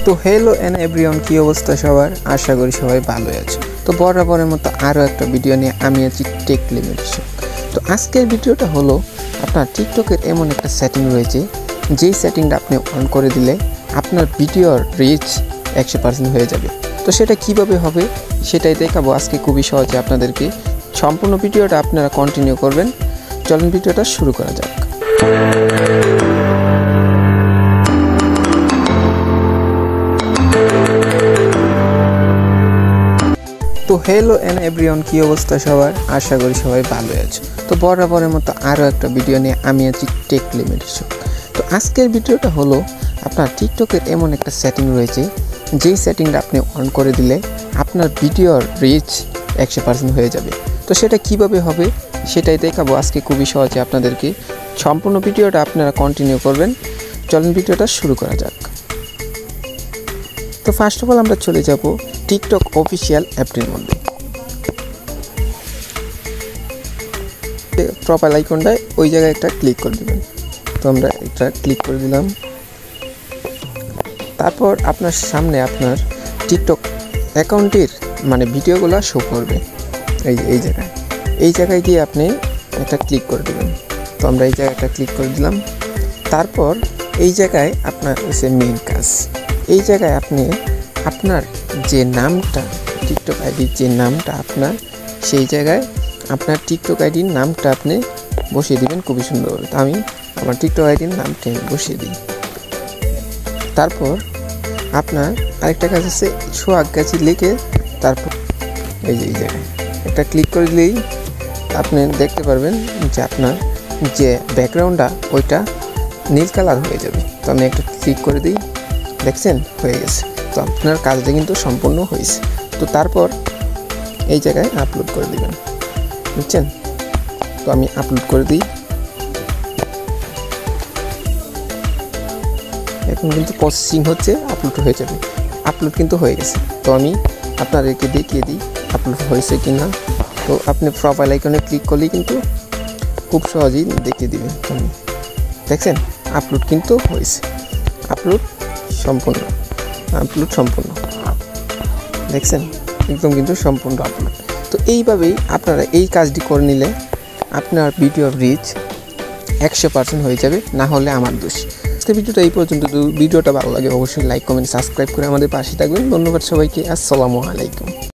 তো hello and everyone, কি অবস্থা সবার? আশা করি সবাই ভালো আছে। তো বরাবরের মতো আরও একটা ভিডিও নিয়ে আমি আছি টেক লিমিটেশন। তো আজকের ভিডিওটা হলো আপনার টিকটকের এমন একটা সেটিং রয়েছে, যেই সেটিংটা আপনি অন করে দিলে আপনার ভিডিওর রিচ 100% হয়ে যাবে। তো সেটা কিভাবে হবে সেটাই দেখাবো আজকে খুবই সহজে আপনাদেরকে। সম্পূর্ণ ভিডিওটা আপনারা কন্টিনিউ করবেন। চলুন ভিডিওটা শুরু করা যাক। তো হ্যালো এন্ড এভরিওয়ান, কি অবস্থা সবার? আশা করি সবাই ভালো আছে। তো বরাবরের মতো আরও একটা ভিডিও নিয়ে আমি আছি টেক লিমিটেশন। তো আজকের ভিডিওটা হলো আপনার টিকটকের এমন একটা সেটিং রয়েছে, যেই সেটিংটা আপনি অন করে দিলে আপনার ভিডিওর রিচ 100% হয়ে যাবে। তো সেটা কিভাবে হবে সেটাই দেখাবো আজকে খুবই সহজে আপনাদেরকে। সম্পূর্ণ ভিডিওটা আপনারা কন্টিনিউ করবেন। চলুন ভিডিওটা শুরু করা যাক। তো ফার্স্ট অফ অল আমরা চলে যাব টিকটক অফিসিয়াল অ্যাপটির মধ্যে। প্রোফাইল আইকনটায় ওই জায়গায় একটা ক্লিক করে দেবেন। তো আমরা এটা ক্লিক করে দিলাম। তারপর আপনার সামনে আপনার টিকটক অ্যাকাউন্টের ভিডিওগুলো শো করবে এই জায়গায় গিয়ে আপনি এটা ক্লিক করে দেবেন। তো আমরা এই জায়গাটা ক্লিক করে দিলাম। তারপর এই জায়গায় আপনার এসে মেইন কাজ, এই জায়গায় আপনি আপনার যে নামটা টিকটক আইডির যে নামটা আপনার, সেই জায়গায় আপনার টিকটক আইডির নামটা আপনি বসিয়ে দিবেন খুবই সুন্দর। তো আমি আমার টিকটক আইডির নামটা বসিয়ে দিই। তারপর আপনার আরেকটা কাজ আছে, সোহাগ গাছি লিখে তারপর এই জায়গায় একটা ক্লিক করে দিলেই আপনি দেখতে পারবেন যে আপনার যে ব্যাকগ্রাউন্ডটা ওইটা নীল কালার হয়ে যাবে। তো আমি একটা ক্লিক করে দিই, দেখছেন হয়ে গেছে। তো আপনার কাজটা কিন্তু সম্পূর্ণ হয়েছে। তো তারপর এই জায়গায় আপলোড করে দিবেন, বুঝছেন? তো আমি আপলোড করে দিই। এখন কিন্তু প্রসেসিং হচ্ছে, আপলোড হয়ে যাবে। আপলোড কিন্তু হয়ে গেছে। তো আমি আপনাদেরকে দেখিয়ে দিই আপলোড হয়েছে কি না। তো আপনি প্রোফাইল আইকনে ক্লিক করলেই কিন্তু খুব সহজেই দেখিয়ে দিবেন। দেখছেন আপলোড কিন্তু হয়েছে, আপলোড সম্পূর্ণ দেখছেন একদম কিন্তু সম্পূর্ণ আপলোড। তো এইভাবেই আপনারা এই কাজটি করে নিলে আপনার ভিডিওর রিচ 100% হয়ে যাবে, না হলে আমার দোষ। ভিডিওটা এই পর্যন্ত। ভিডিওটা ভালো লাগে অবশ্যই লাইক কমেন্ট সাবস্ক্রাইব করে আমাদের পাশে থাকবেন। ধন্যবাদ সবাইকে। আসসালামু আলাইকুম।